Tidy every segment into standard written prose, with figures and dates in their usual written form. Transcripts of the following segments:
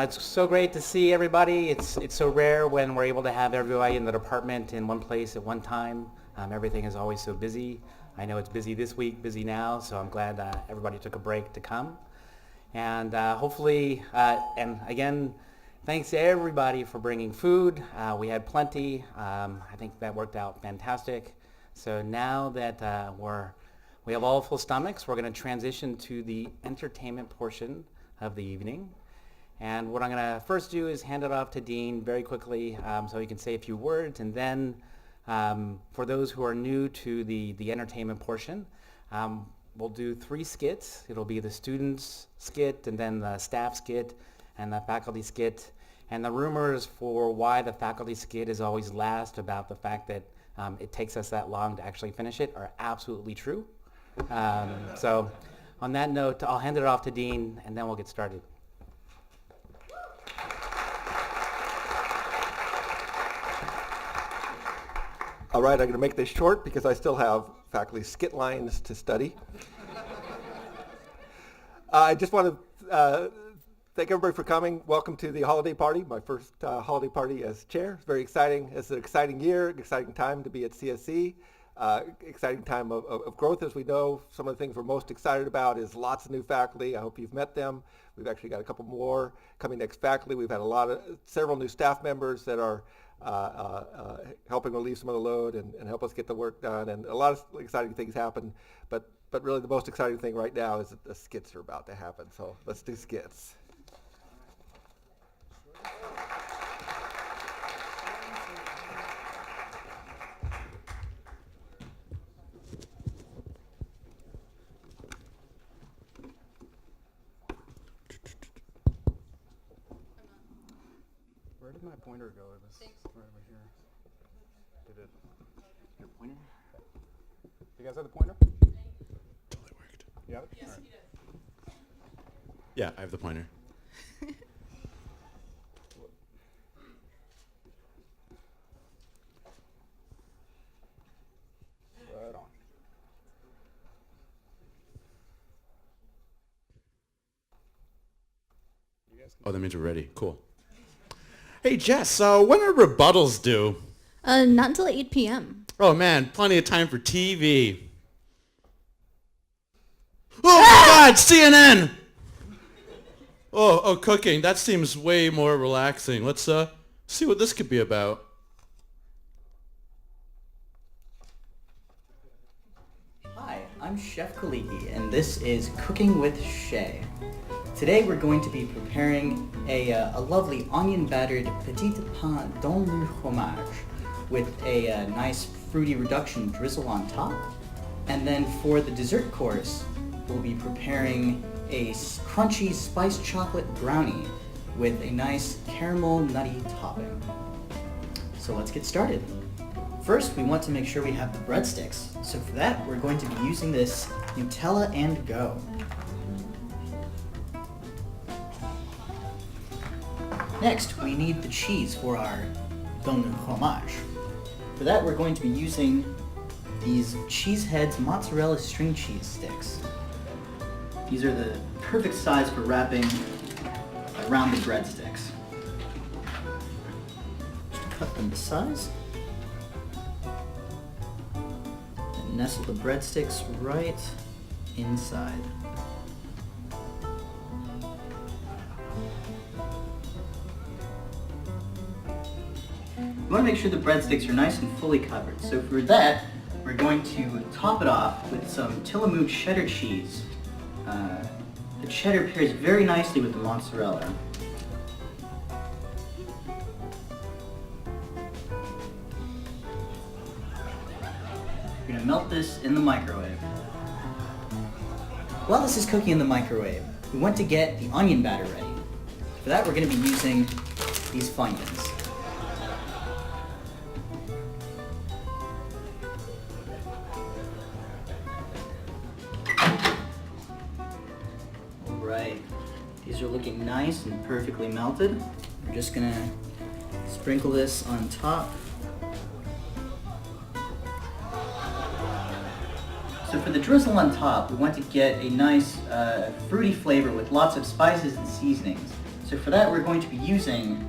It's so great to see everybody. It's so rare when we're able to have everybody in the department in one place at one time. Everything is always so busy. I know it's busy this week, busy now, so I'm glad everybody took a break to come. And hopefully, and again, thanks to everybody for bringing food. We had plenty. I think that worked out fantastic. So now that we have all full stomachs, we're going to transition to the entertainment portion of the evening. And what I'm going to first do is hand it off to Dean very quickly so he can say a few words. And then for those who are new to the entertainment portion, we'll do 3 skits. It'll be the students' skit, and then the staff skit, and the faculty skit. And the rumors for why the faculty skit is always last about the fact that it takes us that long to actually finish it are absolutely true. So on that note, I'll hand it off to Dean, and then we'll get started. All right, I'm going to make this short because I still have faculty skit lines to study. I just want to thank everybody for coming. Welcome to the holiday party, my first holiday party as chair. It's very exciting. It's an exciting year, an exciting time to be at CSE. Exciting time of growth, as we know. Some of the things we're most excited about is lots of new faculty. I hope you've met them. We've actually got a couple more coming next faculty. We've had several new staff members that are helping relieve some of the load and help us get the work done, and a lot of exciting things happen, but really the most exciting thing right now is that the skits are about to happen, so let's do skits. Where did my pointer go? It was right over here. Did it? Your pointer? You guys have the pointer? Totally worked. You have it? Yes, All he does. Yeah, I have the pointer. Right on. You guys can Oh, that means we're ready. Cool. Hey, Jess, when are rebuttals due? Not until 8 p.m. Oh, man, plenty of time for TV. Oh, my God, CNN! Oh, cooking. That seems way more relaxing. Let's see what this could be about. Hi, I'm Chef Kaliki, and this is Cooking with Shay. Today we're going to be preparing a lovely onion-battered petit pain dongle fromage with a nice fruity reduction drizzle on top. And then for the dessert course, we'll be preparing a crunchy spiced chocolate brownie with a nice caramel nutty topping. So let's get started. First, we want to make sure we have the breadsticks. So for that, we're going to be using this Nutella and Go. Next, we need the cheese for our dongle fromage. For that, we're going to be using these Cheeseheads mozzarella string cheese sticks. These are the perfect size for wrapping around the breadsticks. Just cut them to size. And nestle the breadsticks right inside. You want to make sure the breadsticks are nice and fully covered. So for that, we're going to top it off with some Tillamook cheddar cheese. The cheddar pairs very nicely with the mozzarella. We're going to melt this in the microwave. While this is cooking in the microwave, we want to get the onion batter ready. For that, we're going to be using these Funyuns. Alright, these are looking nice and perfectly melted. We're just going to sprinkle this on top. So for the drizzle on top, we want to get a nice fruity flavor with lots of spices and seasonings. So for that, we're going to be using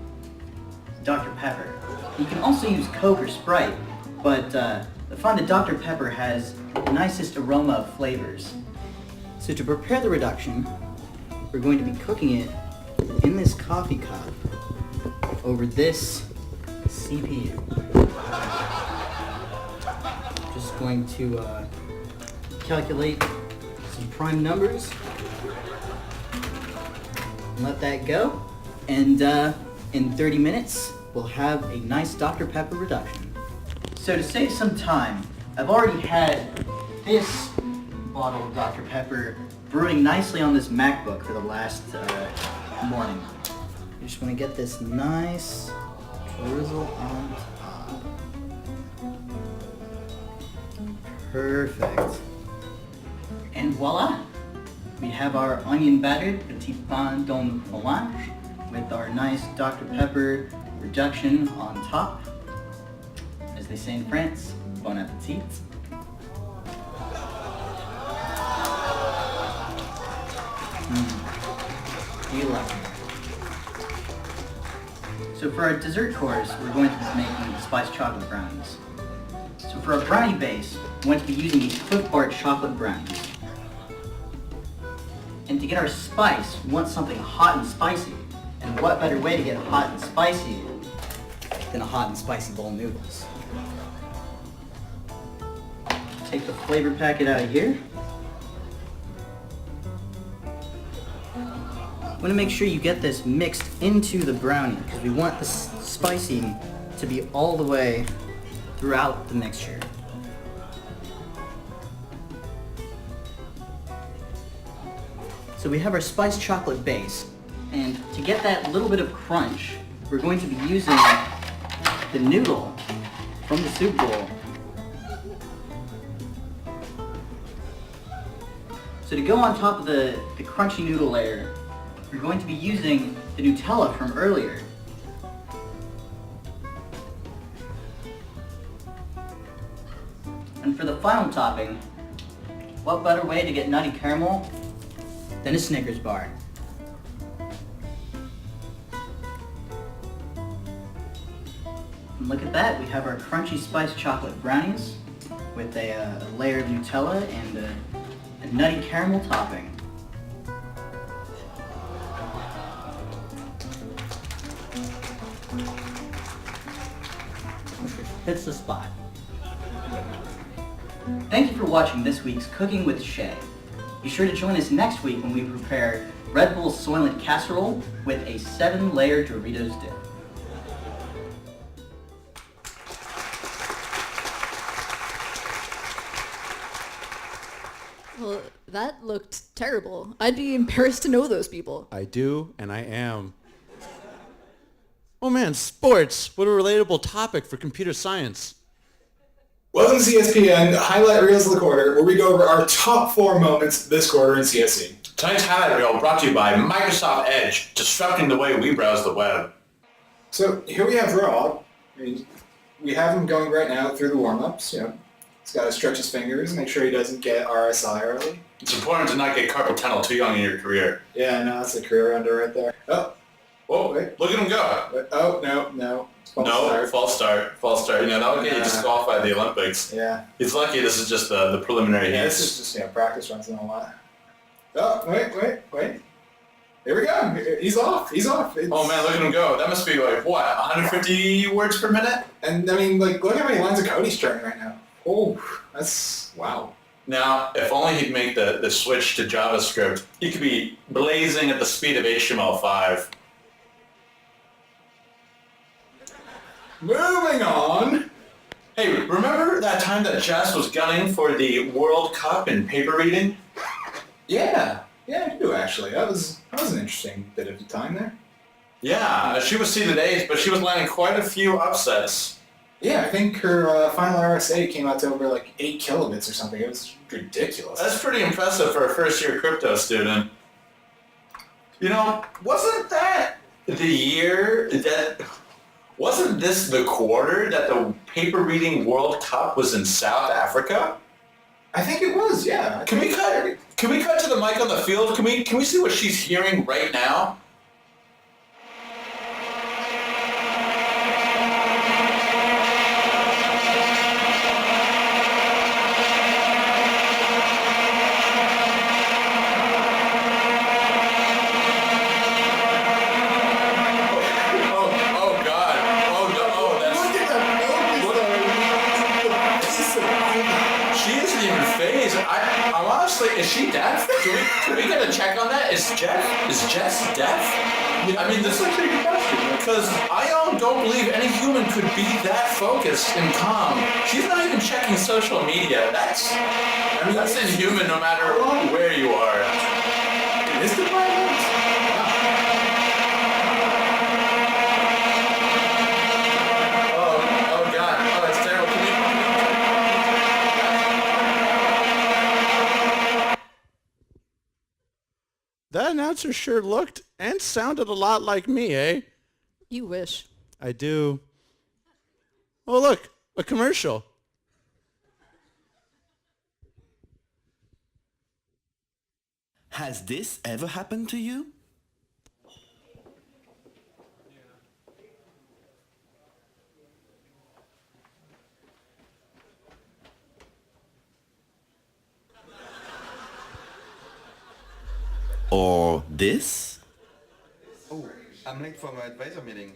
Dr. Pepper. You can also use Coke or Sprite, but I find that Dr. Pepper has the nicest aroma of flavors. So to prepare the reduction, we're going to be cooking it in this coffee cup over this CPU. Just going to calculate some prime numbers and let that go. And in 30 minutes, we'll have a nice Dr. Pepper reduction. So to save some time, I've already had this bottle of Dr. Pepper brewing nicely on this MacBook for the last morning. You just want to get this nice drizzle on top. Perfect. And voila! We have our onion battered petit pain dans fromage with our nice Dr. Pepper reduction on top. As they say in France, bon appetit. Delightful. So for our dessert course, we're going to be making spiced chocolate brownies. So for our brownie base, we're going to be using these Cliff Bar chocolate brownies. And to get our spice, we want something hot and spicy. And what better way to get hot and spicy than a hot and spicy bowl of noodles? Take the flavor packet out of here. You want to make sure you get this mixed into the brownie because we want the spicy to be all the way throughout the mixture. So we have our spiced chocolate base, and to get that little bit of crunch, we're going to be using the noodle from the soup bowl. So to go on top of the crunchy noodle layer, we're going to be using the Nutella from earlier. And for the final topping, what better way to get nutty caramel than a Snickers bar? And look at that, we have our crunchy spiced chocolate brownies with a layer of Nutella and a nutty caramel topping. Hits the spot. Thank you for watching this week's Cooking with Shay. Be sure to join us next week when we prepare Red Bull Soylent Casserole with a 7-layer Doritos dip. Well, that looked terrible. I'd be embarrassed to know those people. I do, and I am. Oh man, sports. What a relatable topic for computer science. Welcome to CSPN Highlight Reels of the Quarter, where we go over our top 4 moments this quarter in CSE. Tonight's highlight reel brought to you by Microsoft Edge, disrupting the way we browse the web. So here we have Rob. We have him going right now through the warm-ups. He's got to stretch his fingers, make sure he doesn't get RSI early. It's important to not get carpal tunnel too young in your career. Yeah, no, that's a career ender right there. Oh, wait. Look at him go. Oh, no. False start. That would get you disqualified at the Olympics. Yeah. He's lucky this is just the preliminary Yeah, heats. this is just practice runs and all that. Oh, wait. Here we go. He's off. Oh man, look at him go. That must be like, what, 150 words per minute? And look how many lines of code he's turning right now. Oh, that's, wow. Now, if only he'd make the switch to JavaScript, he could be blazing at the speed of HTML5. Moving on. Hey, remember that time that Jess was gunning for the World Cup in paper reading? Yeah, I do actually. That was an interesting bit of time there. Yeah, she was seeded 8th, but she was landing quite a few upsets. Yeah, I think her final RSA came out to over 8 kilobits or something. It was ridiculous. That's pretty impressive for a first-year crypto student. Wasn't that the year that... Wasn't this the quarter that the paper reading World Cup was in South Africa? I think it was, yeah. Can we cut to the mic on the field? Can we see what she's hearing right now? Is Jess deaf? I mean, this is a pretty good question. Because I don't believe any human could be that focused and calm. She's not even checking social media. That's inhuman no matter where you are. In this department? Oh God. Oh, it's terrible. That announcer sure looked and sounded a lot like me, eh? You wish. I do. Oh, look, a commercial. Has this ever happened to you? Or this? Oh, I'm late for my advisor meeting.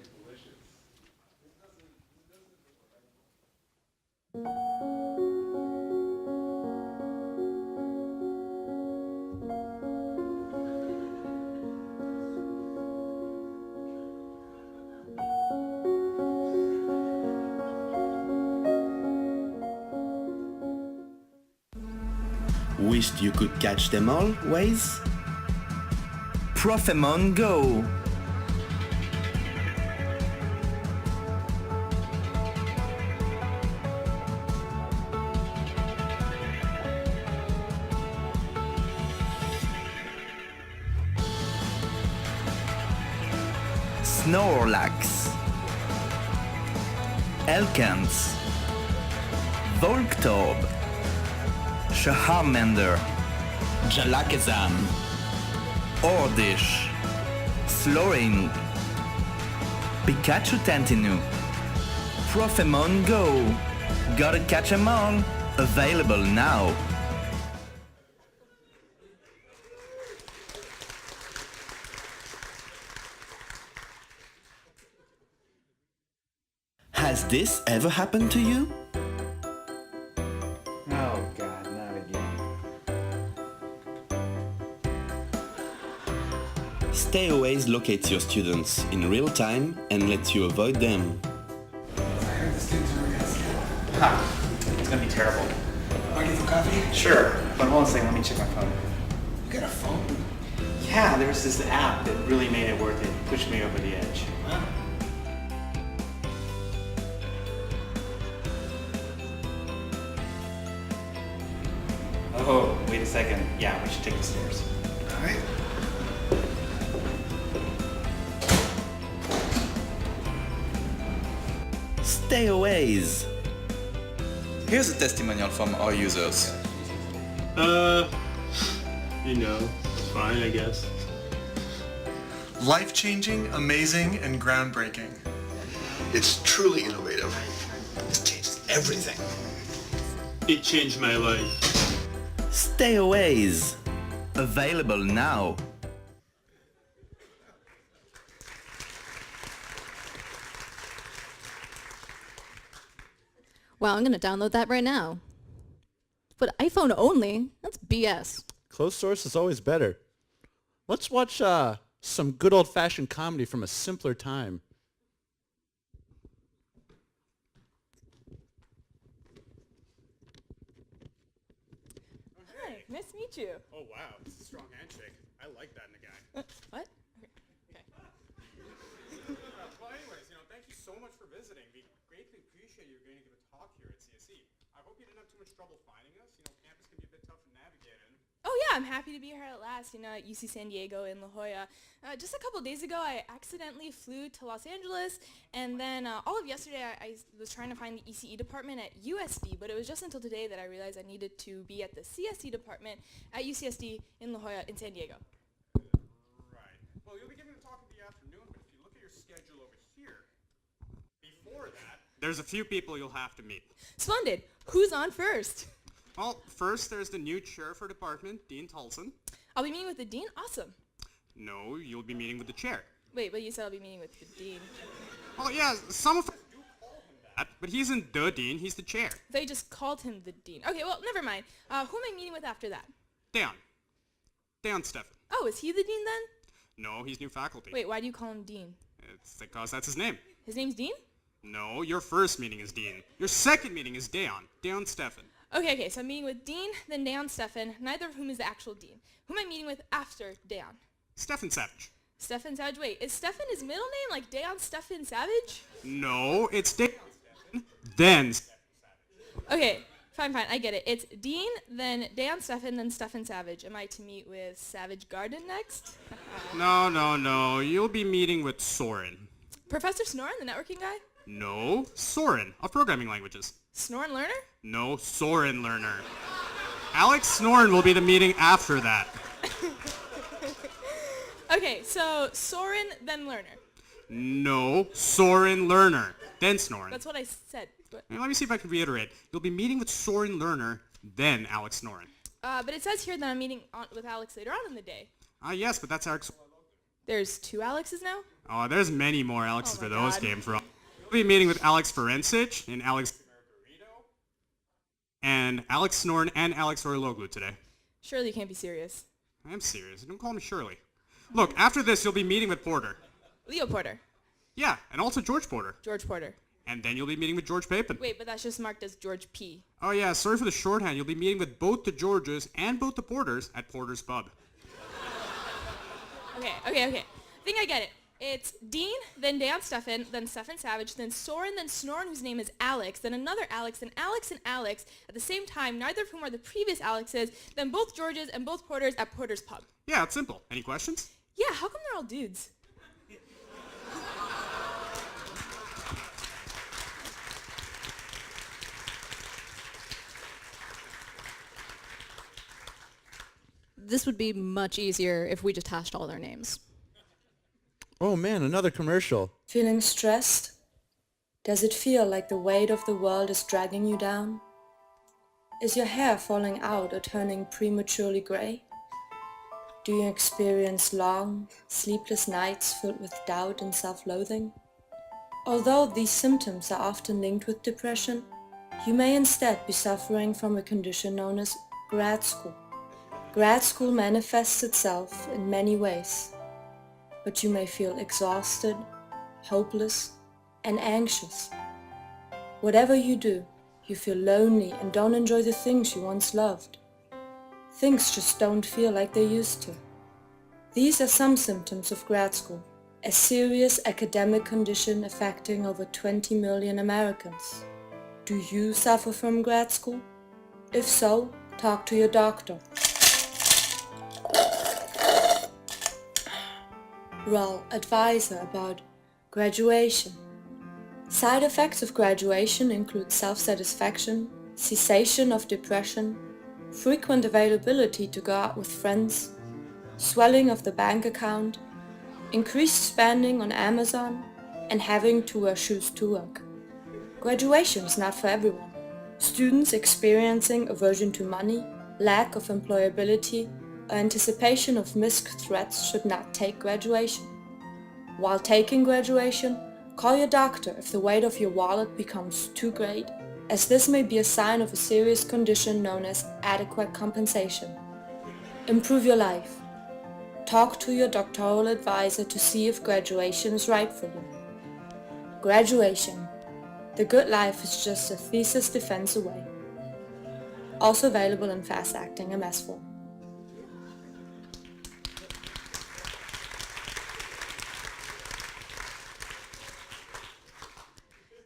Wished you could catch them all, Waze? Profemon Go! Snorlax, Elkans, Volktorb, Charmander, Jalakazam, Ordish, Slowing, Pikachu Tantinu, Profemon Go, gotta catch 'em all, available now. Has this ever happened to you? Oh God, not again. Stayaways locates your students in real time and lets you avoid them. It's gonna be terrible. Want to get some coffee? Sure, but hold on a second, let me check my phone. You got a phone? Yeah, there was this app that really made it worth it, pushed me over the edge. Wow. Oh, wait a second. Yeah, we should take the stairs. All right. Stayaways! Here's a testimonial from our users. It's fine, I guess. Life-changing, amazing, and groundbreaking. It's truly innovative. It changes everything. It changed my life. Stayaways! Available now. Wow, I'm gonna download that right now. But iPhone only? That's BS. Closed source is always better. Let's watch some good old-fashioned comedy from a simpler time. Hi, nice to meet you. Oh wow, it's a strong handshake. I like that in a guy. What? Okay. Well, anyways, thank you so much for visiting. We greatly appreciate you going to give a talk here at CSE. I hope you didn't have too much trouble finding us. Campus can be a bit tough to navigate in. Oh yeah, I'm happy to be here at last, at UC San Diego in La Jolla. Just a couple days ago, I accidentally flew to Los Angeles, and then all of yesterday, I was trying to find the ECE department at USD, but it was just until today that I realized I needed to be at the CSE department at UCSD in La Jolla in San Diego. Right. Well, you'll be giving a talk in the afternoon, but if you look at your schedule over here, before that, there's a few people you'll have to meet. Splendid. Who's on first? Well, first there's the new chair for department, Dean Tolson. I'll be meeting with the dean? Awesome. No, you'll be meeting with the chair. Wait, but you said I'll be meeting with the dean. Oh yeah, some of us do call him that, but he isn't the dean, he's the chair. They just called him the dean. Okay, well, never mind. Who am I meeting with after that? Dan Steffen. Oh, is he the dean then? No, he's new faculty. Wait, why do you call him dean? It's because that's his name. His name's Dean? No, your first meeting is Dean. Your second meeting is Deon Stefan. Okay, so I'm meeting with Dean, then Deon Stefan, neither of whom is the actual dean. Who am I meeting with after Deon? Stefan Savage. Stefan Savage. Wait, is Stefan his middle name, like Deon Stefan Savage? No, it's Deon Stefan, then Stefan Savage. Okay, fine, I get it. It's Dean, then Deon Stefan, then Stefan Savage. Am I to meet with Savage Garden next? No. You'll be meeting with Soren. Professor Snoren, the networking guy? No, Soren, of programming languages. Snoren Learner? No, Soren Learner. Alex Snoren will be the meeting after that. Okay, so Soren, then Learner. No, Soren Learner, then Snoren. That's what I said. Let me see if I can reiterate. You'll be meeting with Soren Learner, then Alex Snoren. But it says here that I'm meeting with Alex later on in the day. Yes, but that's Alex. There's 2 Alexes now? Oh, there's many more Alexes Oh my where those God. came from. You'll be meeting with Alex Ferencic and Alex and Alex Snoren and Alex Orloglu today. Surely you can't be serious. I'm serious. Don't call me Shirley. Look, after this, you'll be meeting with Porter. Leo Porter. Yeah, and also George Porter. George Porter. And then you'll be meeting with George Papin. Wait, but that's just marked as George P. Oh yeah, sorry for the shorthand. You'll be meeting with both the Georges and both the Porters at Porter's Pub. Okay. I think I get it. It's Dean, then Deon Stefan, then Stefan Savage, then Soren, then Snoren, whose name is Alex, then another Alex, then Alex and Alex at the same time, neither of whom are the previous Alexes, then both Georges and both Porters at Porter's Pub. Yeah, it's simple. Any questions? Yeah, how come they're all dudes? This would be much easier if we just hashed all their names. Oh man, another commercial. Feeling stressed? Does it feel like the weight of the world is dragging you down? Is your hair falling out or turning prematurely gray? Do you experience long, sleepless nights filled with doubt and self-loathing? Although these symptoms are often linked with depression, you may instead be suffering from a condition known as grad school. Grad school manifests itself in many ways, but you may feel exhausted, hopeless, and anxious. Whatever you do, you feel lonely and don't enjoy the things you once loved. Things just don't feel like they used to. These are some symptoms of grad school, a serious academic condition affecting over 20 million Americans. Do you suffer from grad school? If so, talk to your doctor. Rel advisor about graduation. Side effects of graduation include self-satisfaction, cessation of depression, frequent availability to go out with friends, swelling of the bank account, increased spending on Amazon, and having to wear shoes to work. Graduation is not for everyone. Students experiencing aversion to money, lack of employability, or anticipation of missed threats should not take graduation. While taking graduation, call your doctor if the weight of your wallet becomes too great, as this may be a sign of a serious condition known as adequate compensation. Improve your life. Talk to your doctoral advisor to see if graduation is right for you. Graduation. The good life is just a thesis defense away. Also available in fast-acting MS form.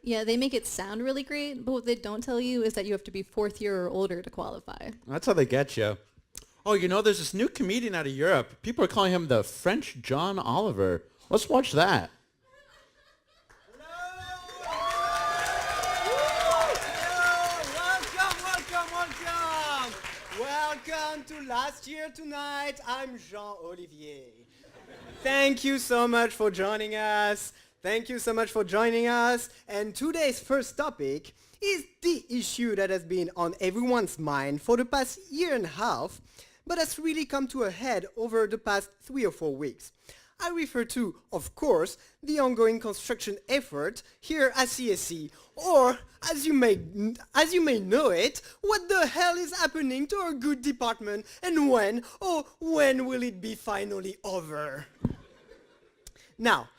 Yeah, they make it sound really great, but what they don't tell you is that you have to be 4th year or older to qualify. That's how they get you. Oh, you know, there's this new comedian out of Europe. People are calling him the French John Oliver. Let's watch that. Welcome to Last Year Tonight. I'm Jean-Olivier. Thank you so much for joining us. And today's first topic is the issue that has been on everyone's mind for the past year and a half, but has really come to a head over the past 3 or 4 weeks. I refer to, of course, the ongoing construction effort here at CSE, or, as you may know it, what the hell is happening to our good department, and when will it be finally over? Now,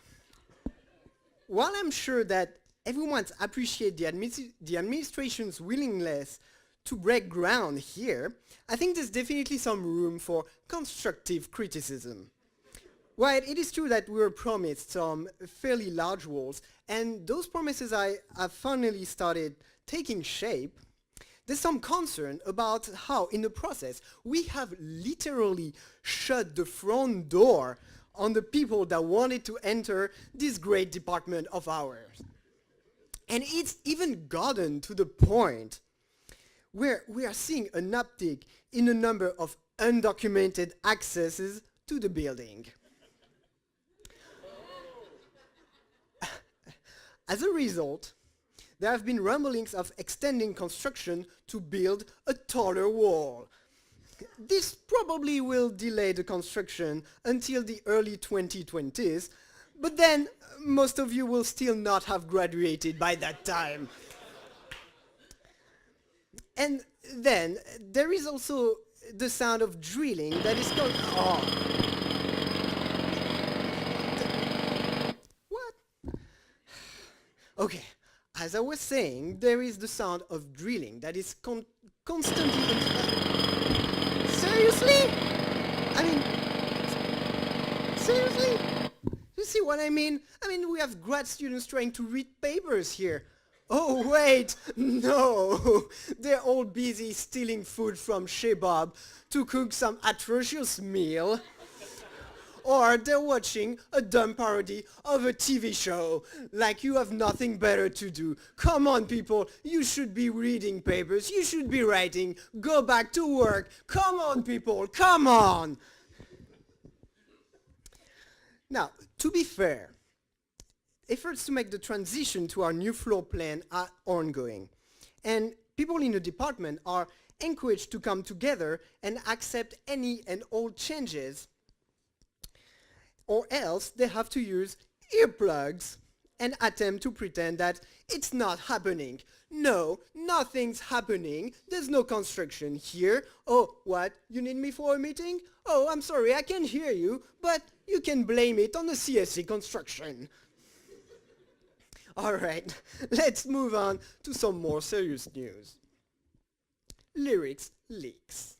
while I'm sure that everyone appreciates the administration's willingness to break ground here, I think there's definitely some room for constructive criticism. While it is true that we were promised some fairly large walls, and those promises have finally started taking shape, there's some concern about how, in the process, we have literally shut the front door on the people that wanted to enter this great department of ours. And it's even gotten to the point where we are seeing an uptick in the number of undocumented accesses to the building. As a result, there have been rumblings of extending construction to build a taller wall. This probably will delay the construction until the early 2020s, but then most of you will still not have graduated by that time. And then there is also the sound of drilling that is going on. What? Okay, as I was saying, there is the sound of drilling that is constantly... Seriously? I mean, seriously? You see what I mean? I mean, we have grad students trying to read papers here. Oh wait, no, they're all busy stealing food from Shebab to cook some atrocious meal. Or they're watching a dumb parody of a TV show, like you have nothing better to do. Come on people, you should be reading papers, you should be writing, go back to work. Come on people, come on! Now, to be fair, efforts to make the transition to our new floor plan are ongoing, and people in the department are encouraged to come together and accept any and all changes, or else they have to use earplugs and attempt to pretend that it's not happening. No, nothing's happening. There's no construction here. Oh, what? You need me for a meeting? Oh, I'm sorry, I can't hear you, but you can blame it on the CSE construction. All right, let's move on to some more serious news. Lyrics leaks.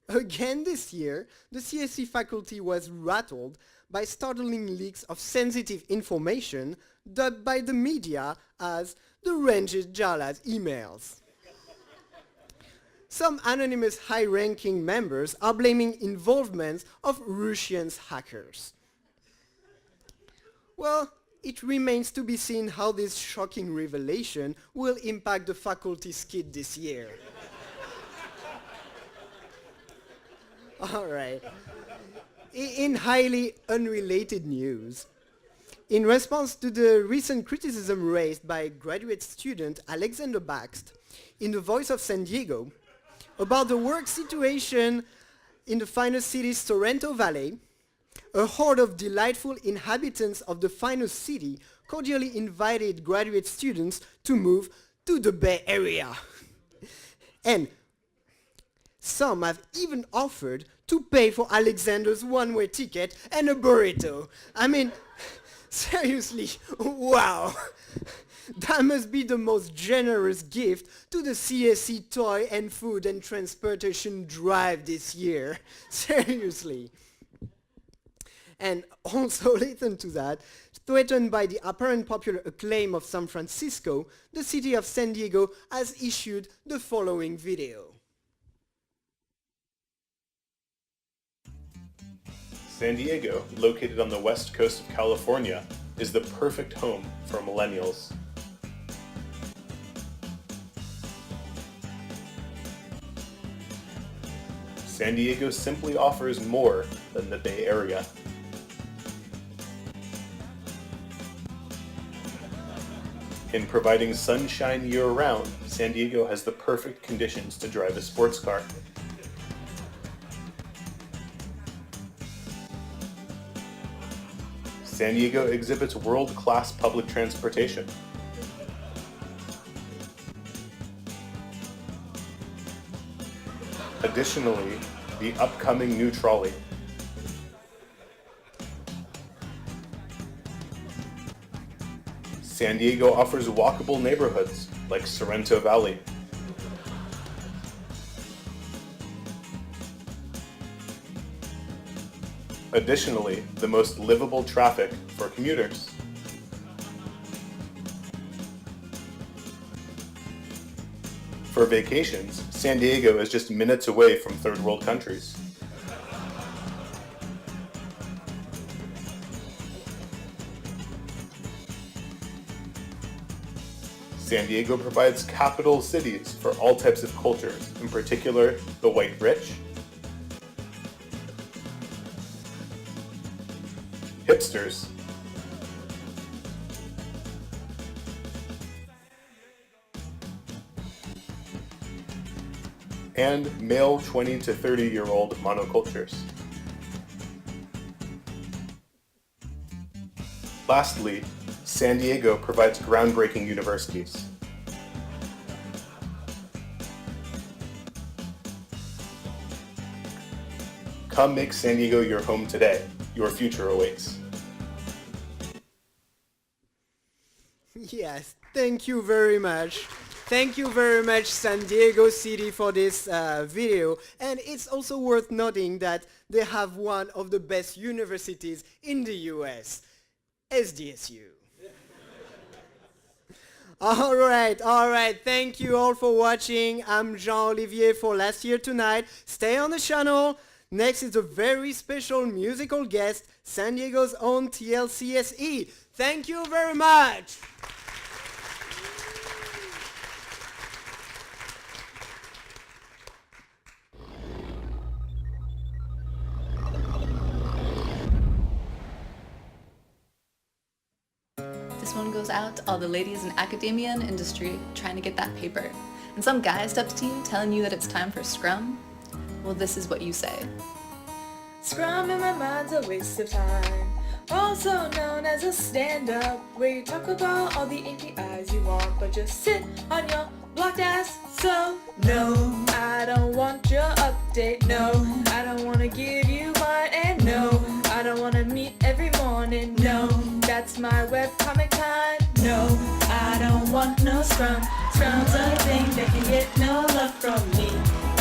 Again this year, the CSE faculty was rattled by startling leaks of sensitive information dubbed by the media as the Rangit Jala's emails. Some anonymous high-ranking members are blaming involvement of Russian hackers. Well, it remains to be seen how this shocking revelation will impact the faculty skit this year. All right. In highly unrelated news, in response to the recent criticism raised by graduate student Alexander Baxt in the Voice of San Diego about the work situation in the finest city's Sorrento Valley, a horde of delightful inhabitants of the finest city cordially invited graduate students to move to the Bay Area. And some have even offered to pay for Alexander's one-way ticket and a burrito. I mean, seriously, wow. That must be the most generous gift to the CSE toy and food and transportation drive this year. Seriously. And also listen to that, threatened by the apparent popular acclaim of San Francisco, the city of San Diego has issued the following video. San Diego, located on the west coast of California, is the perfect home for millennials. San Diego simply offers more than the Bay Area. In providing sunshine year-round, San Diego has the perfect conditions to drive a sports car. San Diego exhibits world-class public transportation. Additionally, the upcoming new trolley. San Diego offers walkable neighborhoods like Sorrento Valley. Additionally, the most livable traffic for commuters. For vacations, San Diego is just minutes away from third world countries. San Diego provides capital cities for all types of cultures, in particular the white rich, hipsters, and male 20 to 30-year-old monocultures. Lastly, San Diego provides groundbreaking universities. Come make San Diego your home today. Your future awaits. Yes, thank you very much. Thank you very much, San Diego City, for this video. And it's also worth noting that they have one of the best universities in the US, SDSU. All right. Thank you all for watching. I'm Jean-Olivier for Last Year Tonight. Stay on the channel. Next is a very special musical guest, San Diego's own TLCSE. Thank you very much. This one goes out to all the ladies in academia and industry trying to get that paper. And some guy steps to you telling you that it's time for Scrum. Well, this is what you say. Scrum in my mind's a waste of time. Also known as a stand-up, where you talk about all the APIs you want, but just sit on your blocked ass. So, no, I don't want your update. No, I don't want to give you mine. And no, I don't want to meet every morning. No, that's my webcomic time. No, I don't want no Scrum. Scrum's a thing that can get no love from me.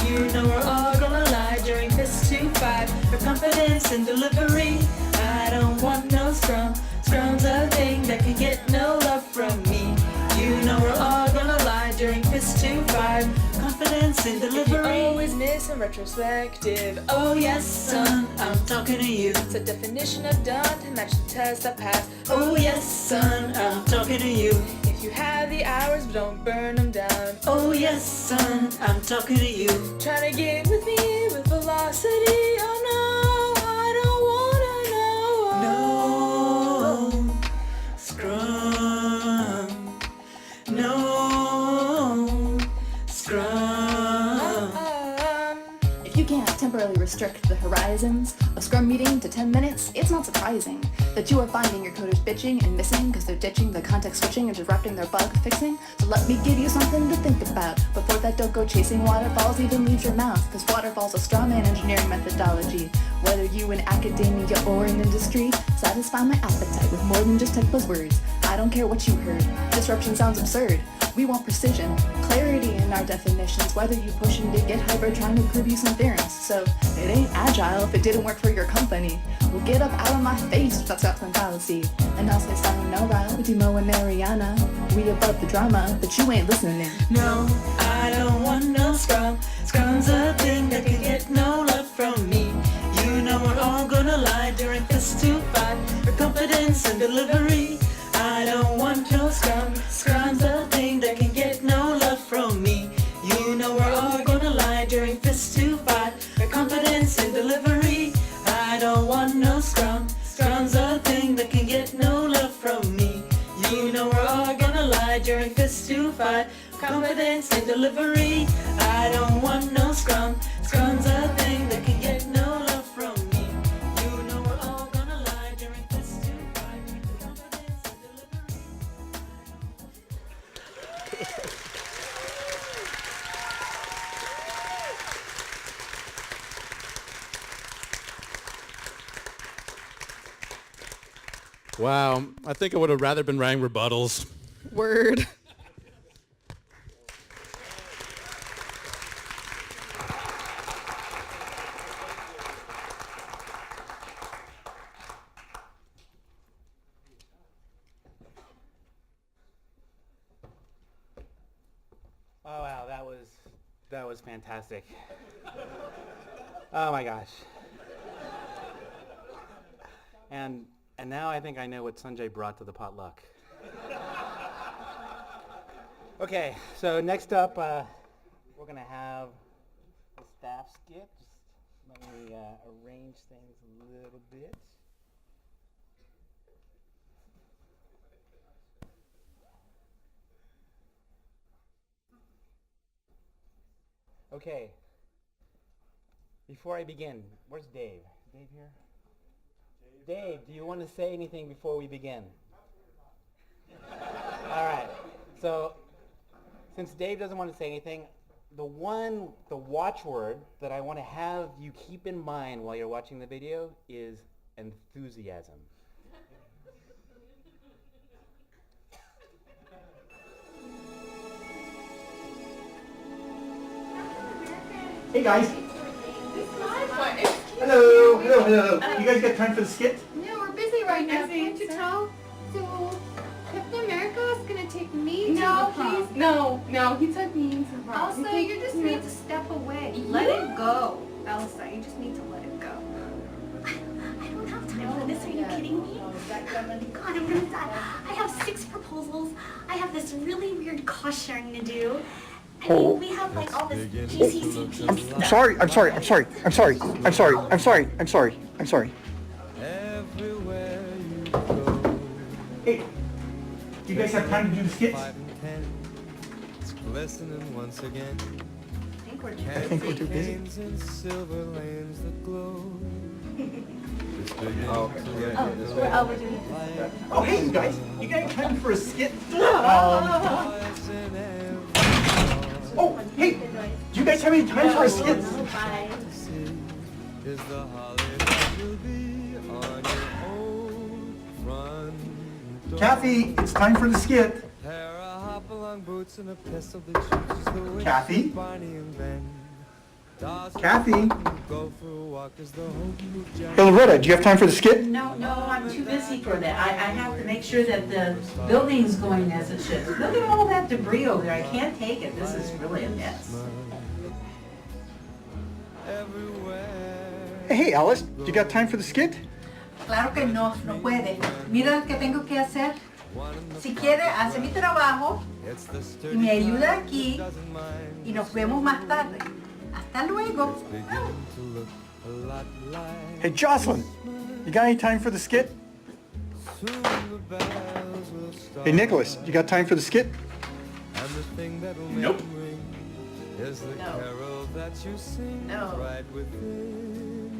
You know we're all gonna lie during this 2-5 for confidence and delivery. I don't want no Scrum. Scrum's a thing that can get no love from me. You know we're all gonna lie during this 2-5 confidence and delivery. If you always miss in retrospective, oh yes son, I'm talking to you. It's a definition of done to match the test I passed. Oh yes son, I'm talking to you. If you have the hours but don't burn them down, oh yes son, I'm talking to you. Trying to get with me with velocity, oh no, I don't wanna know. No Scrum, no Scrum. If you can't temporarily restrict the horizons of Scrum meeting to 10 minutes, it's not surprising that you are finding your coders bitching and missing because they're ditching the context switching and disrupting their bug fixing. So let me give you something to think about before that don't go chasing waterfalls even leaves your mouth, because waterfalls a strawman engineering methodology. Whether you in academia or in industry, satisfy my appetite with more than just tech buzzwords. I don't care what you heard. Disruption sounds absurd. We want precision, clarity in our definitions, whether you pushing to get hyper trying to prove you some theorems. So it ain't agile if it didn't work for your company. Well, get up out of my face if that's got some fallacy. And I'll say sorry, no Ryle, with Mo and Mariana. We above the drama, but you ain't listening. No, I don't want no Scrum. Scrum's a thing that can get no love from me. You know we're all gonna lie during this 2-5 for confidence and delivery. I don't want no Scrum. Scrum's a thing that can get no love from me. You know we're all gonna lie during this 2-5 for confidence and delivery. I don't want no Scrum. Scrum's a thing that can get no love from me. You know we're all gonna lie during this 2-5 confidence and delivery. I don't want no Scrum. Scrum's a thing that can get no love from me. You know we're all gonna lie during this 2-5. Wow, I think I would have rather been writing rebuttals. Word. Oh wow, that was fantastic. Oh my gosh. And now I think I know what Sanjay brought to the potluck. Okay, so next up, we're gonna have the staff skit. Just let me arrange things a little bit. Okay. Before I begin, where's Dave? Is Dave here? Dave, do you want to say anything before we begin? All right. So, since Dave doesn't want to say anything, the watchword that I want to have you keep in mind while you're watching the video is enthusiasm. Hey guys. Hello. You guys got time for the skit? No, we're busy right now. Can't you tell? So, Captain America is gonna take me to the prom. No, he took me into the prom. Elsa, you just need to step away. Let it go. Elsa, you just need to let it go. I don't have time for this. Are you kidding me? God, I'm gonna die. I have 6 proposals. I have this really weird cost sharing to do. I mean, we have like all this GCC. I'm sorry. Hey, do you guys have time to do the skits? Once again. I think we're too busy. Oh, hey, you guys. You got time for a skit? Oh, hey, do you guys have any time for a skit? Kathy, it's time for the skit. Kathy? Kathy? Hey, Loretta, do you have time for the skit? No, I'm too busy for that. I have to make sure that the building's going as it should. Look at all that debris over there. I can't take it. This is really a mess. Hey, Alice, do you got time for the skit? Claro que no puede. Mira lo que tengo que hacer. Si quiere, hace mi trabajo y me ayuda aquí y nos vemos más tarde. Hasta luego. Hey, Jocelyn, you got any time for the skit? Hey, Nicholas, you got time for the skit? No. Nope.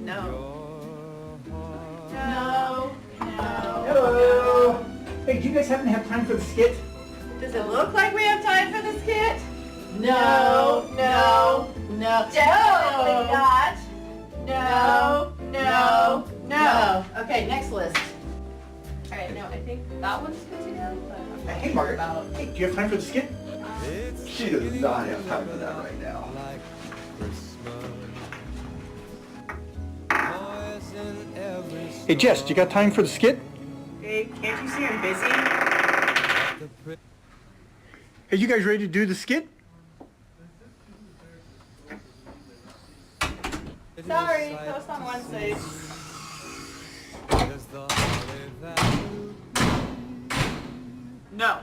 No. Hello. Hey, do you guys happen to have time for the skit? Does it look like we have time for the skit? No. Definitely not. No. Okay, next list. All right, no, I think that one's good to go. But Hey, Margaret. Hey, do you have time for the skit? She does not have time for that right now. Hey, Jess, do you got time for the skit? Hey, can't you see I'm busy? Hey, you guys ready to do the skit? Sorry, post on Wednesdays. No.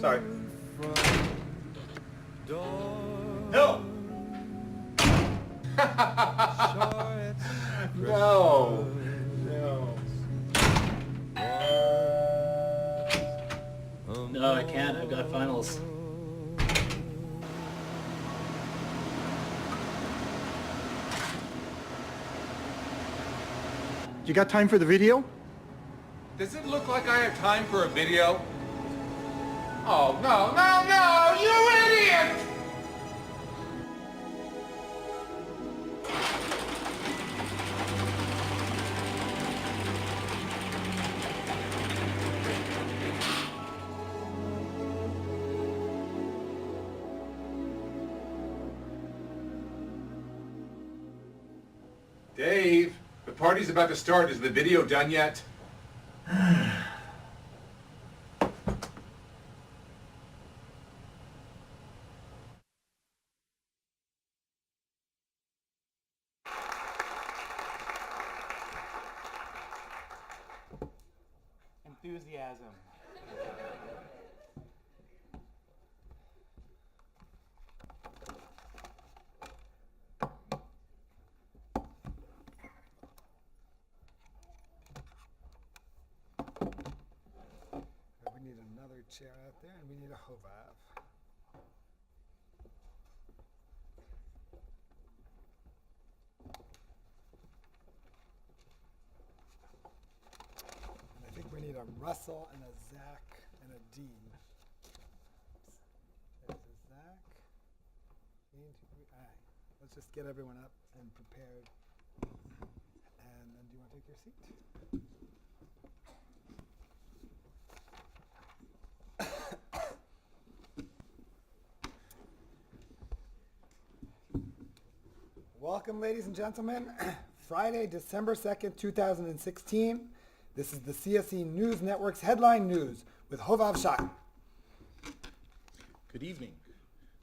Sorry. No. No. No, I can't. I've got finals. You got time for the video? Does it look like I have time for a video? Oh, no, no, no, you idiot! Dave, the party's about to start. Is the video done yet? Enthusiasm. We need another chair out there, and we need a hovav. And I think we need a Russell and a Zach and a Dean. There's a Zach. Dean, all right. Let's just get everyone up and prepared. And then do you want to take your seat? Welcome, ladies and gentlemen. Friday, December 2nd, 2016. This is the CSE News Network's Headline News with Hovav Shai. Good evening.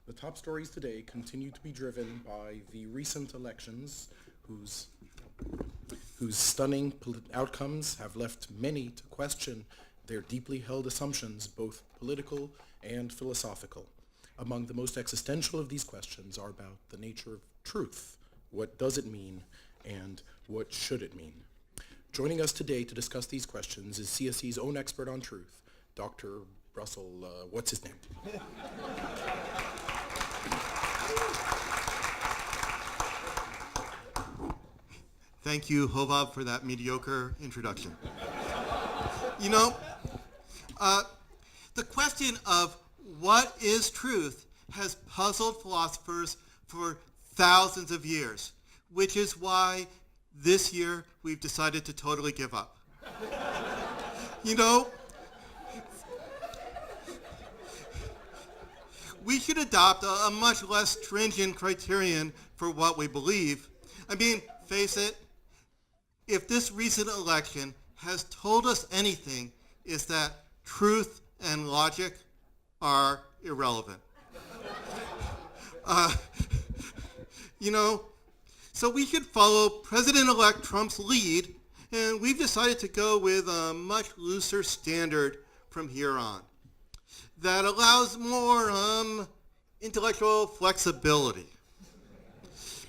The top stories today continue to be driven by the recent elections whose stunning outcomes have left many to question their deeply held assumptions, both political and philosophical. Among the most existential of these questions are about the nature of truth. What does it mean, and what should it mean? Joining us today to discuss these questions is CSE's own expert on truth, Dr. Russell, what's his name? Thank you, Hovav, for that mediocre introduction. You know, the question of what is truth has puzzled philosophers for thousands of years, which is why this year we've decided to totally give up. You know, we should adopt a much less stringent criterion for what we believe. I mean, face it, if this recent election has told us anything, it's that truth and logic are irrelevant. You know, so we should follow President-elect Trump's lead, and we've decided to go with a much looser standard from here on that allows more intellectual flexibility.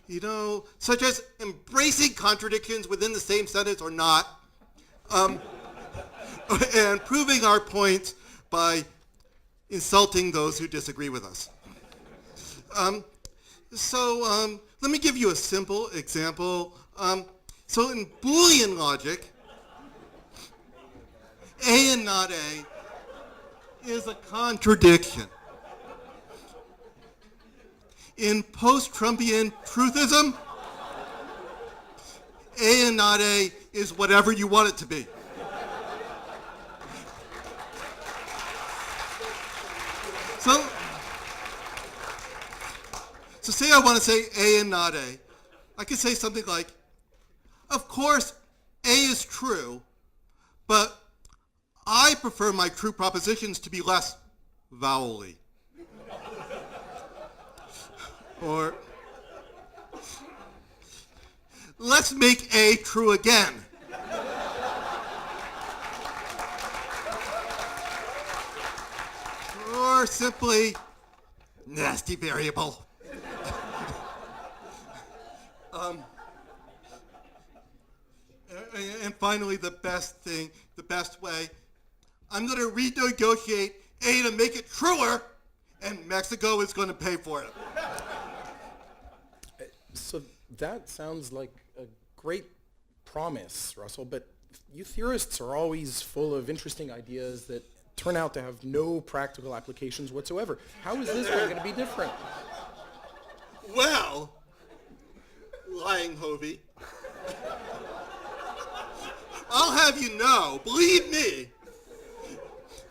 You know, such as embracing contradictions within the same sentence or not, and proving our point by insulting those who disagree with us. Let me give you a simple example. So in Boolean logic, A and not A is a contradiction. In post-Trumpian truthism, A and not A is whatever you want it to be. So say I want to say A and not A. I could say something like, of course, A is true, but I prefer my true propositions to be less vowel-y. Or, let's make A true again. Or simply, nasty variable. And finally, the best way, I'm going to renegotiate A to make it truer, and Mexico is going to pay for it. So that sounds like a great promise, Russell, but you theorists are always full of interesting ideas that turn out to have no practical applications whatsoever. How is this one going to be different? Well, lying Hovey, I'll have you know, believe me,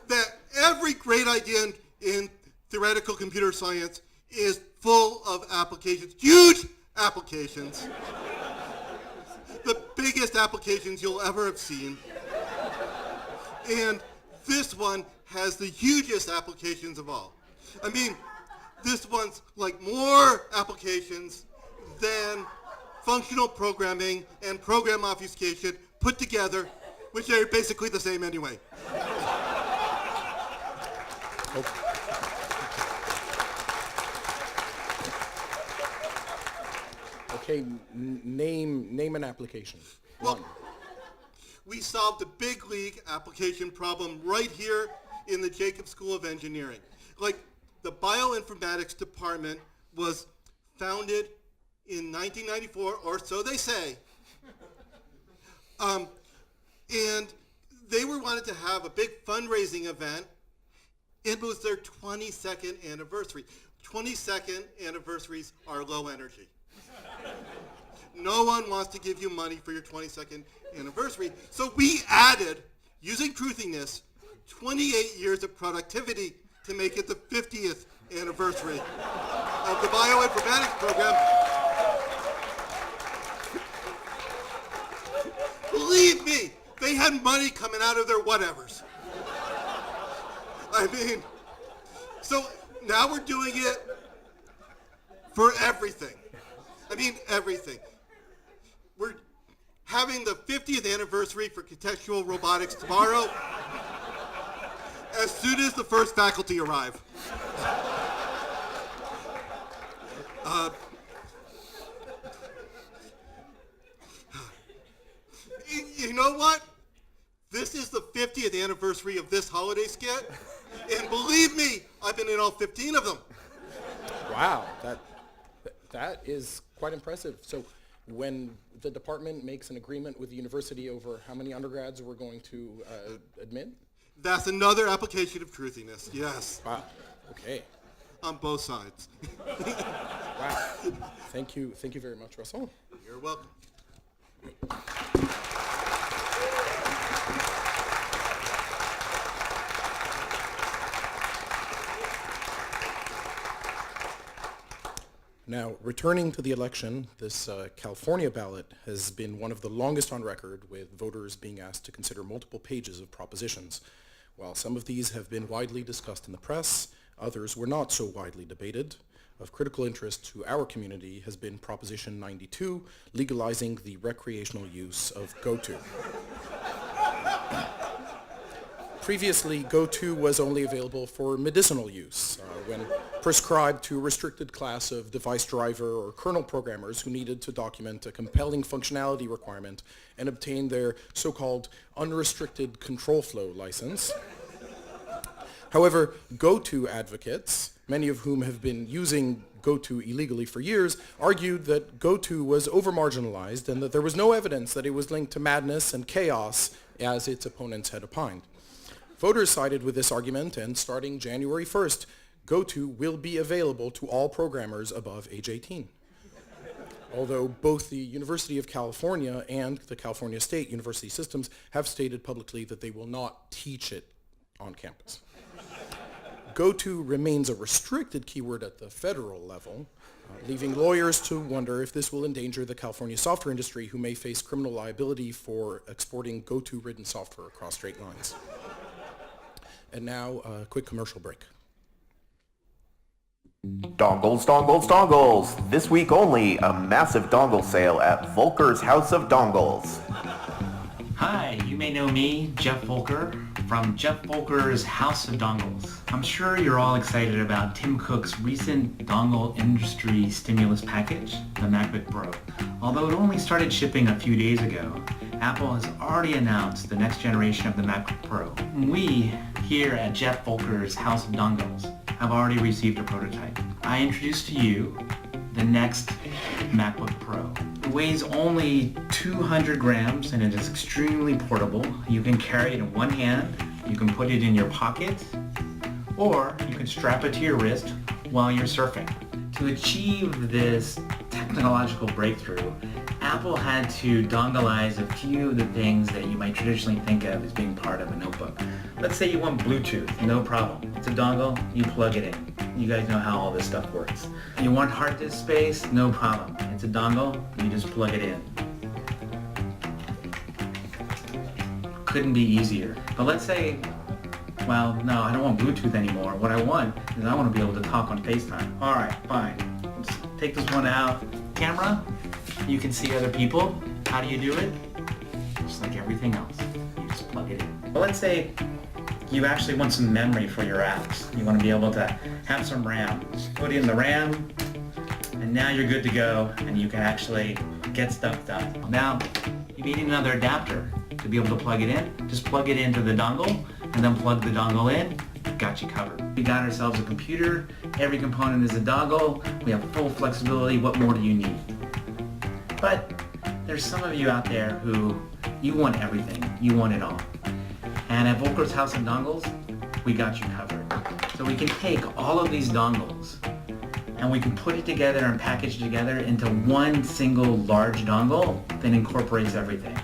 that every great idea in theoretical computer science is full of applications, huge applications, the biggest applications you'll ever have seen. And this one has the hugest applications of all. I mean, this one's like more applications than functional programming and program obfuscation put together, which are basically the same anyway. Okay, name an application. Well, we solved a big league application problem right here in the Jacobs School of Engineering. Like, the bioinformatics department was founded in 1994, or so they say. And they wanted to have a big fundraising event. It was their 22nd anniversary. 22nd anniversaries are low energy. No one wants to give you money for your 22nd anniversary. So we added, using truthiness, 28 years of productivity to make it the 50th anniversary of the bioinformatics program. Believe me, they had money coming out of their whatevers. I mean, so now we're doing it for everything. I mean, everything. We're having the 50th anniversary for contextual robotics tomorrow, as soon as the first faculty arrive. You know what? This is the 50th anniversary of this holiday skit, and believe me, I've been in all 15 of them. Wow, that is quite impressive. So when the department makes an agreement with the university over how many undergrads we're going to admit? That's another application of truthiness, yes. Wow, okay. On both sides. Wow, thank you very much, Russell. You're welcome. Now, returning to the election, this California ballot has been one of the longest on record, with voters being asked to consider multiple pages of propositions. While some of these have been widely discussed in the press, others were not so widely debated. Of critical interest to our community has been Proposition 92, legalizing the recreational use of GoTo. Previously, GoTo was only available for medicinal use, when prescribed to a restricted class of device driver or kernel programmers who needed to document a compelling functionality requirement and obtain their so-called unrestricted control flow license. However, GoTo advocates, many of whom have been using GoTo illegally for years, argued that GoTo was over-marginalized and that there was no evidence that it was linked to madness and chaos as its opponents had opined. Voters sided with this argument, and starting January 1st, GoTo will be available to all programmers above age 18. Although both the University of California and the California State University systems have stated publicly that they will not teach it on campus. GoTo remains a restricted keyword at the federal level, leaving lawyers to wonder if this will endanger the California software industry, who may face criminal liability for exporting GoTo-ridden software across state lines. And now, a quick commercial break. Dongles, dongles, dongles! This week only, a massive dongle sale at Volker's House of Dongles. Hi, you may know me, Jeff Volker, from Jeff Volker's House of Dongles. I'm sure you're all excited about Tim Cook's recent dongle industry stimulus package, the MacBook Pro. Although it only started shipping a few days ago, Apple has already announced the next generation of the MacBook Pro. We, here at Jeff Volker's House of Dongles, have already received a prototype. I introduce to you the next MacBook Pro. It weighs only 200 grams and it is extremely portable. You can carry it in one hand, You can put it in your pocket, or you can strap it to your wrist while you're surfing. To achieve this technological breakthrough, Apple had to dongleize a few of the things that you might traditionally think of as being part of a notebook. Let's say you want Bluetooth, no problem. It's a dongle, you plug it in. You guys know how all this stuff works. You want hard disk space, no problem. It's a dongle, you just plug it in. Couldn't be easier. But let's say, well, no, I don't want Bluetooth anymore. What I want is I want to be able to talk on FaceTime. All right, fine. Let's take this one out. Camera, you can see other people. How do you do it? Just like everything else. You just plug it in. But let's say you actually want some memory for your apps. You want to be able to have some RAM. Put in the RAM, and now you're good to go, and you can actually get stuff done. Now, you need another adapter to be able to plug it in. Just plug it into the dongle, and then plug the dongle in. Got you covered. We got ourselves a computer. Every component is a dongle. We have full flexibility. What more do you need? But there's some of you out there who, you want everything. You want it all. And at Volker's House of Dongles, we got you covered. So we can take all of these dongles and we can put it together and package it together into one single large dongle that incorporates everything.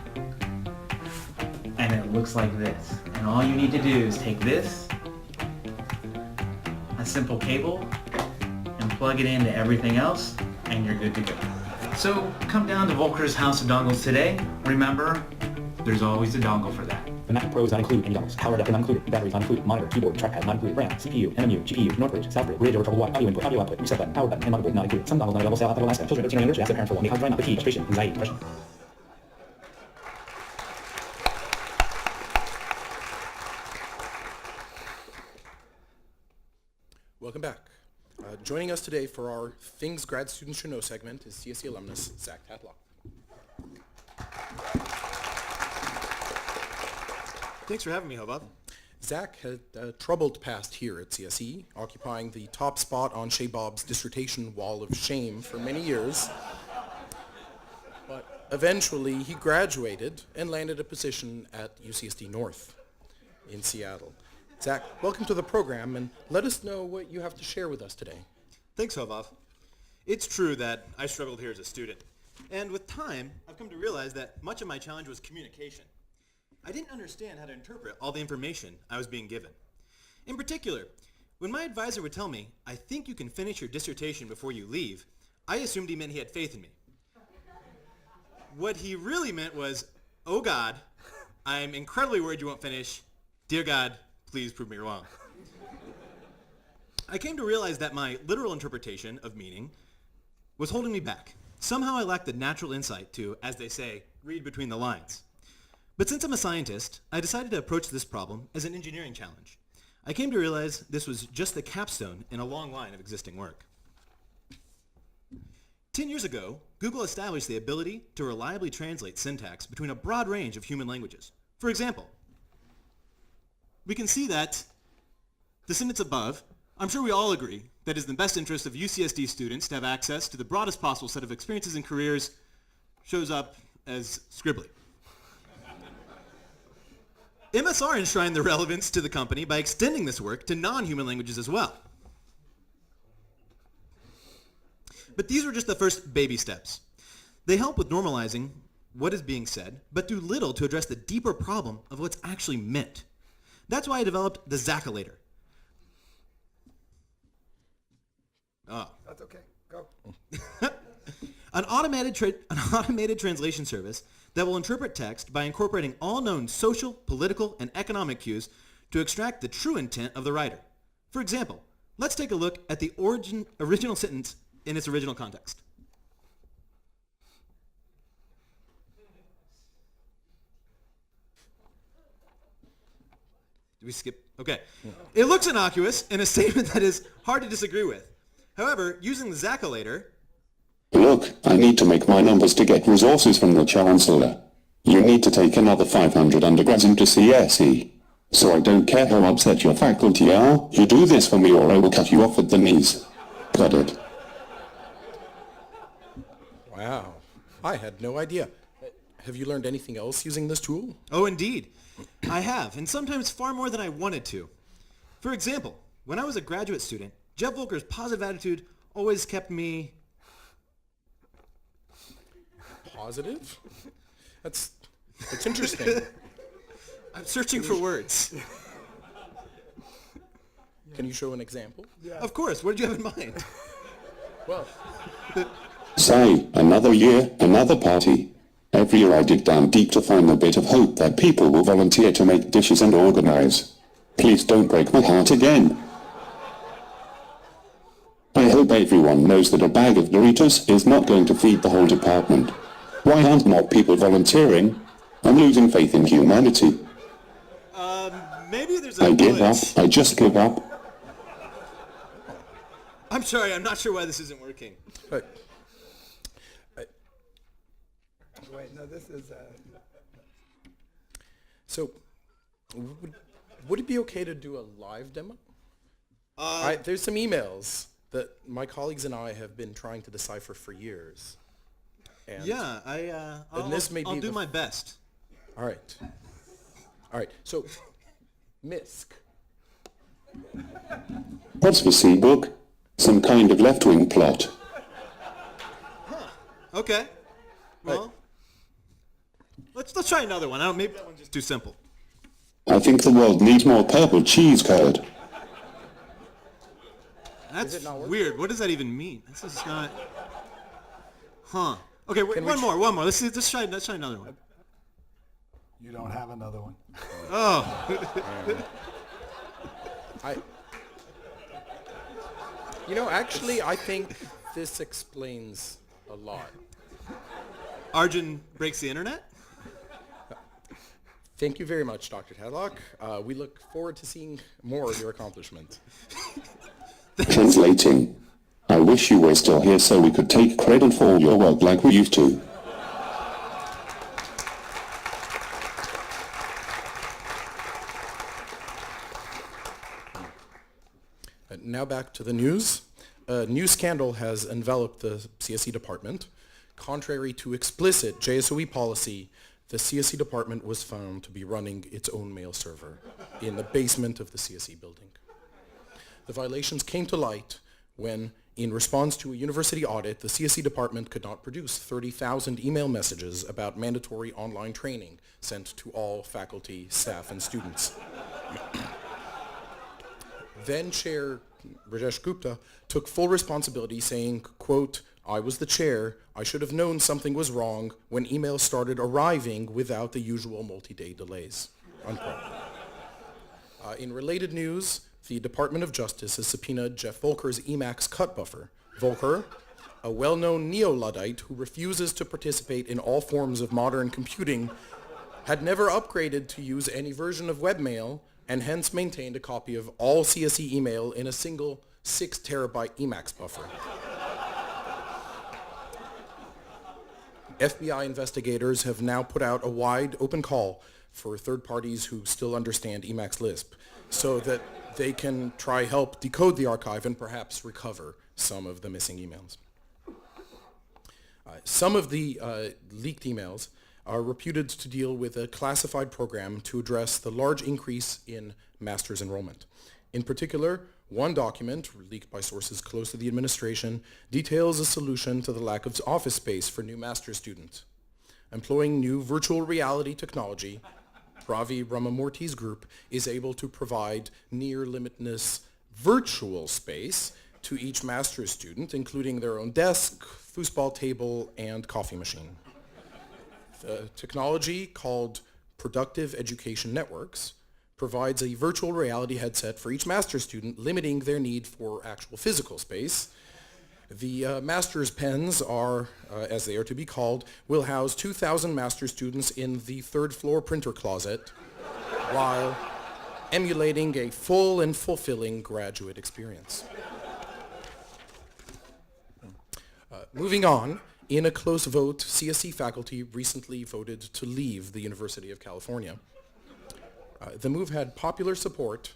And it looks like this. And all you need to do is take this, a simple cable, and plug it into everything else, and you're good to go. So come down to Volker's House of Dongles today. Remember, there's always a dongle for that. The MacBook Pro does not include any dongles. Power adapter not included. Batteries not included. Monitor, keyboard, trackpad not included. RAM, CPU, NMU, GPU, North Bridge, South Bridge, bridge over trouble wire, audio input, audio output, reset button, power button, and motherboard not included. Some dongles not available. Sale out of Alaska. Children 13 or younger should ask their parents for one. May cause dry mouth, fatigue, frustration, anxiety, depression. Welcome back. Joining us today for our Things Grad Students Should Know segment is CSE alumnus Zach Tatlock. Thanks for having me, Hobab. Zach had a troubled past here at CSE, occupying the top spot on Shea Bob's dissertation wall of shame for many years. But eventually he graduated and landed a position at UCSD North in Seattle. Zach, welcome to the program, and let us know what you have to share with us today. Thanks, Hobab. It's true that I struggled here as a student. And with time, I've come to realize that much of my challenge was communication. I didn't understand how to interpret all the information I was being given. In particular, when my advisor would tell me, "I think you can finish your dissertation before you leave," I assumed he meant he had faith in me. What he really meant was, "Oh God, I'm incredibly worried you won't finish. Dear God, please prove me wrong." I came to realize that my literal interpretation of meaning was holding me back. Somehow I lacked the natural insight to, as they say, read between the lines. But since I'm a scientist, I decided to approach this problem as an engineering challenge. I came to realize this was just the capstone in a long line of existing work. 10 years ago, Google established the ability to reliably translate syntax between a broad range of human languages. For example, we can see that the sentence above, "I'm sure we all agree that it is in the best interest of UCSD students to have access to the broadest possible set of experiences and careers," shows up as scribbly. MSR enshrined the relevance to the company by extending this work to non-human languages as well. But these were just the first baby steps. They help with normalizing what is being said, but do little to address the deeper problem of what's actually meant. That's why I developed the Zaccolator. That's okay. Go. An automated translation service that will interpret text by incorporating all known social, political, and economic cues to extract the true intent of the writer. For example, let's take a look at the original sentence in its original context. Did we skip? Okay. It looks innocuous and a statement that is hard to disagree with. However, using the Zaccolator, "Look, I need to make my numbers to get resources from the Chancellor. You need to take another 500 undergrads into CSE. So I don't care how upset your faculty are, you do this for me or I will cut you off at the knees. Got it?" Wow, I had no idea. Have you learned anything else using this tool? Oh, indeed. I have, and sometimes far more than I wanted to. For example, when I was a graduate student, Jeff Volker's positive attitude always kept me... Positive? That's interesting. I'm searching for words. Can you show an example? Of course. What did you have in mind? Well... Say, another year, another party. Every year I dig down deep to find a bit of hope that people will volunteer to make dishes and organize. Please don't break my heart again. I hope everyone knows that a bag of Doritos is not going to feed the whole department. Why aren't more people volunteering? I'm losing faith in humanity. Maybe there's a I give up. glitch. I just give up. I'm sorry, I'm not sure why this isn't working. Wait, no, this is... So, would it be okay to do a live demo? There's some emails that my colleagues and I have been trying to decipher for years. And Yeah, I'll do my best. All right. So, MISC. What's the C book? Some kind of left-wing plot. Okay. Well, let's try another one. Maybe that one's just too simple. I think the world needs more purple cheese curd. That's weird. What does that even mean? This is not... Huh. Okay, wait, one more. Let's try another one. You don't have another one. Oh. Actually, I think this explains a lot. Arjun breaks the internet? Thank you very much, Dr. Tadlock. We look forward to seeing more of your accomplishments. Translating. I wish you were still here so we could take credit for all your work like we used to. Now back to the news. A new scandal has enveloped the CSE department. Contrary to explicit JSOE policy, the CSE department was found to be running its own mail server in the basement of the CSE building. The violations came to light when, in response to a university audit, the CSE department could not produce 30,000 email messages about mandatory online training sent to all faculty, staff, and students. Then Chair Rajesh Gupta took full responsibility, saying, quote, "I was the chair. I should have known something was wrong when emails started arriving without the usual multi-day delays." Unquote. In related news, the Department of Justice has subpoenaed Jeff Volker's Emacs cut buffer. Volker, a well-known neo-Luddite who refuses to participate in all forms of modern computing, had never upgraded to use any version of webmail and hence maintained a copy of all CSE email in a single 6 terabyte Emacs buffer. FBI investigators have now put out a wide open call for third parties who still understand Emacs Lisp so that they can try help decode the archive and perhaps recover some of the missing emails. Some of the leaked emails are reputed to deal with a classified program to address the large increase in master's enrollment. In particular, one document, leaked by sources close to the administration, details a solution to the lack of office space for new master's students. Employing new virtual reality technology, Ravi Ramamurthy's group is able to provide near-limitless virtual space to each master's student, including their own desk, foosball table, and coffee machine. The technology, called Productive Education Networks, provides a virtual reality headset for each master's student, limiting their need for actual physical space. The master's pens are, as they are to be called, will house 2,000 master's students in the third floor printer closet while emulating a full and fulfilling graduate experience. Moving on, in a close vote, CSE faculty recently voted to leave the University of California. The move had popular support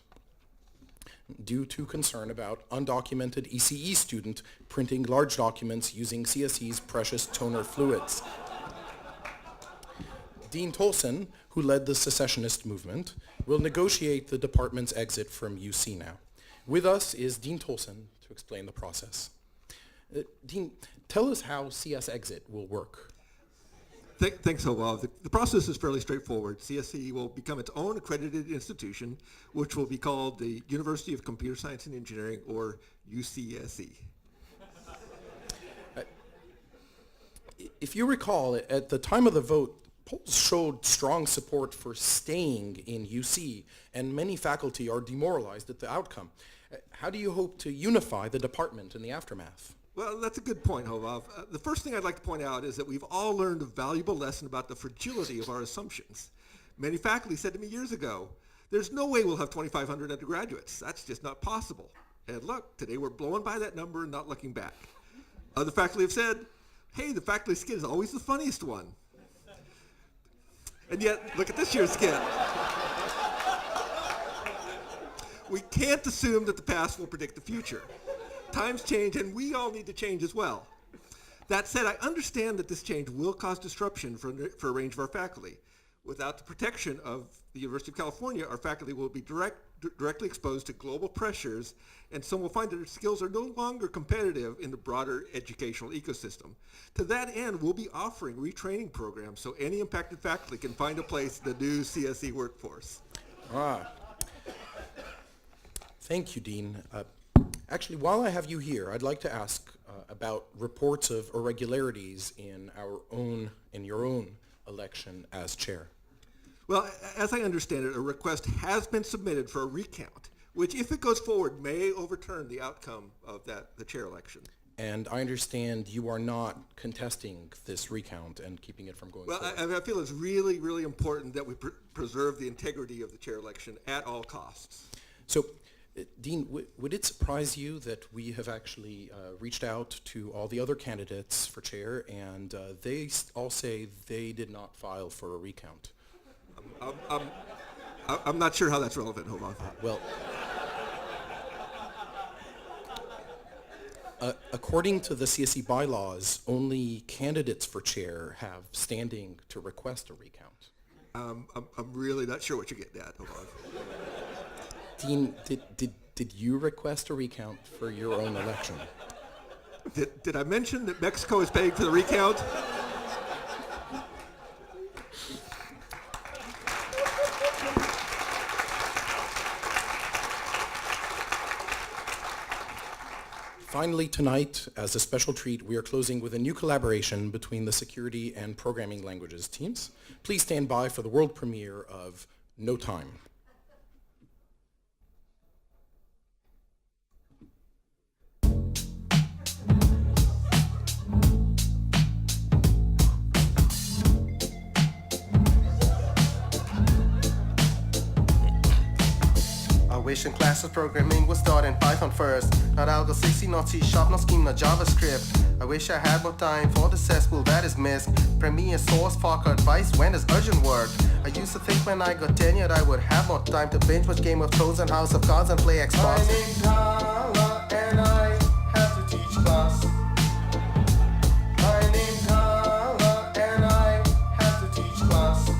due to concern about undocumented ECE student printing large documents using CSE's precious toner fluids. Dean Tolson, who led the secessionist movement, will negotiate the department's exit from UC now. With us is Dean Tolson to explain the process. Dean, tell us how CS Exit will work. Thanks, Hova. The process is fairly straightforward. CSE will become its own accredited institution, which will be called the University of Computer Science and Engineering, or UCSE. If you recall, at the time of the vote, polls showed strong support for staying in UC, and many faculty are demoralized at the outcome. How do you hope to unify the department in the aftermath? Well, that's a good point, Hovov. The first thing I'd like to point out is that we've all learned a valuable lesson about the fragility of our assumptions. Many faculty said to me years ago, there's no way we'll have 2,500 undergraduates. That's just not possible. And look, today we're blowing by that number and not looking back. Other faculty have said, hey, the faculty skit is always the funniest one. And yet, look at this year's skit. We can't assume that the past will predict the future. Times change, and we all need to change as well. That said, I understand that this change will cause disruption for a range of our faculty. Without the protection of the University of California, our faculty will be directly exposed to global pressures, and some will find that their skills are no longer competitive in the broader educational ecosystem. To that end, we'll be offering retraining programs so any impacted faculty can find a place in the new CSE workforce. Thank you, Dean. Actually, while I have you here, I'd like to ask about reports of irregularities in your own election as chair. Well, as I understand it, a request has been submitted for a recount, which, if it goes forward, may overturn the outcome of the chair election. And I understand you are not contesting this recount and keeping it from going forward. Well, I feel it's really, really important that we preserve the integrity of the chair election at all costs. So, Dean, would it surprise you that we have actually reached out to all the other candidates for chair, and they all say they did not file for a recount? I'm not sure how that's relevant. Hold on. According to the CSE bylaws, only candidates for chair have standing to request a recount. I'm really not sure what you're getting at. Hold on. Dean, did you request a recount for your own election? Did I mention that Mexico is paying for the recount? Finally, tonight, as a special treat, we are closing with a new collaboration between the security and programming languages teams. Please stand by for the world premiere of No Time. Wishing classes programming was taught in Python first. Not Algo 60, not C#, not Scheme, not JavaScript. I wish I had more time for the cesspool that is missed. Premiere, source, Fark advice, when does urgent work? I used to think when I got tenured I would have more time to binge watch Game of Thrones and House of Cards and play Xbox. My name's Carla and I have to teach class. My name's Carla and I have to teach class.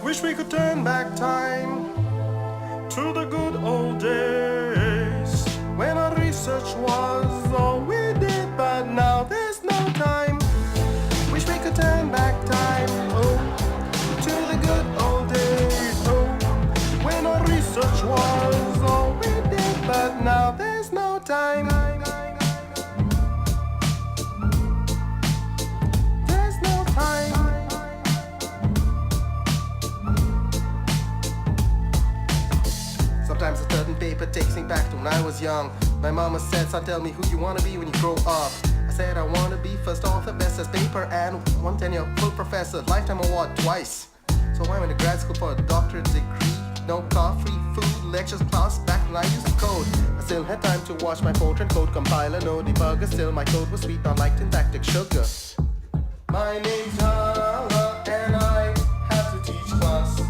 Wish we could turn back time to the good old days when our research was all we did, but now there's no time. Wish we could turn back time, oh, to the good old days, oh, when our research was all we did, but now there's no time. There's no time. Sometimes a certain paper takes me back to when I was young. My mama said, son, tell me who you want to be when you grow up. I said I want to be first author, best as paper, and 1 tenure full professor, lifetime award twice. So I went to grad school for a doctorate degree. No car, free food, lectures, class, back when I used to code. I still had time to watch my Fortran code compiler, no debugger, still my code was sweet, not like syntactic sugar. My name's Hala, and I have to teach class.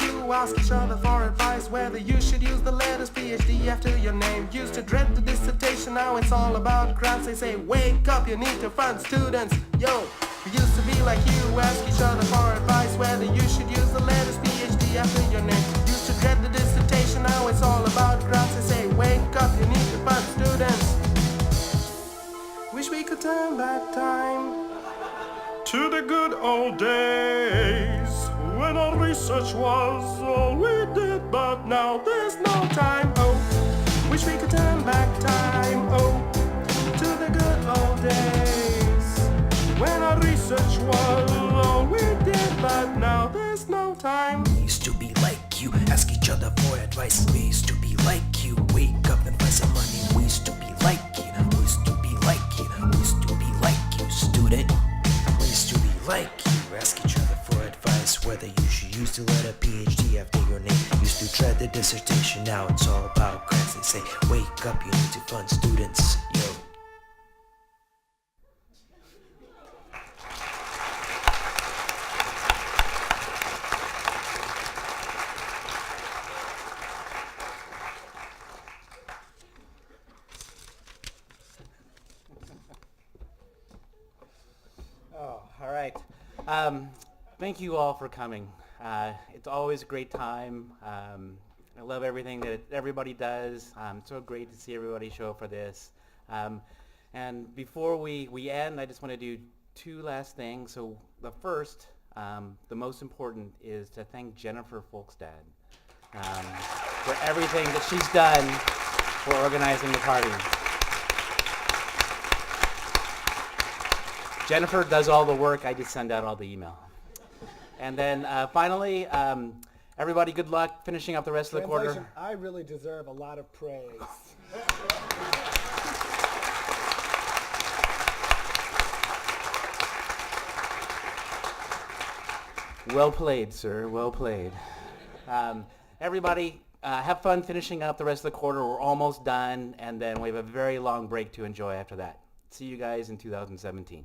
you ask each other for advice whether you should use the letters PhD after your name. Used to dread the dissertation, now it's all about grants. They say, wake up, you need to fund students. Yo, we used to be like you, ask each other for advice whether you should use the letters PhD after your name. Used to dread the dissertation, now it's all about grants. They say, wake up, you need to fund students. Wish we could turn back time to the good old days when our research was all we did, but now there's no time. Oh, wish we could turn back time. Oh, to the good old days when our research was all we did, but now there's no time. We used to be like you, ask each other for advice. We used to be like you, wake up and find some money. We used to be like you, we used to be like you, we used to be like you, student. We used to be like you, ask each other for advice whether you should use the letter PhD after your name. Used to dread the dissertation, now it's all about grants. They say, wake up, you need to fund students. Yo. Oh, all right. Thank you all for coming. It's always a great time. I love everything that everybody does. It's so great to see everybody show up for this. And before we end, I just want to do two last things. So the first, the most important, is to thank Jennifer Folkstad for everything that she's done for organizing the party. Jennifer does all the work. I just send out all the email. And then finally, everybody, good luck finishing up the rest of the quarter. I really deserve a lot of praise. Well played, sir. Well played. Everybody, have fun finishing up the rest of the quarter. We're almost done, and then we have a very long break to enjoy after that. See you guys in 2017.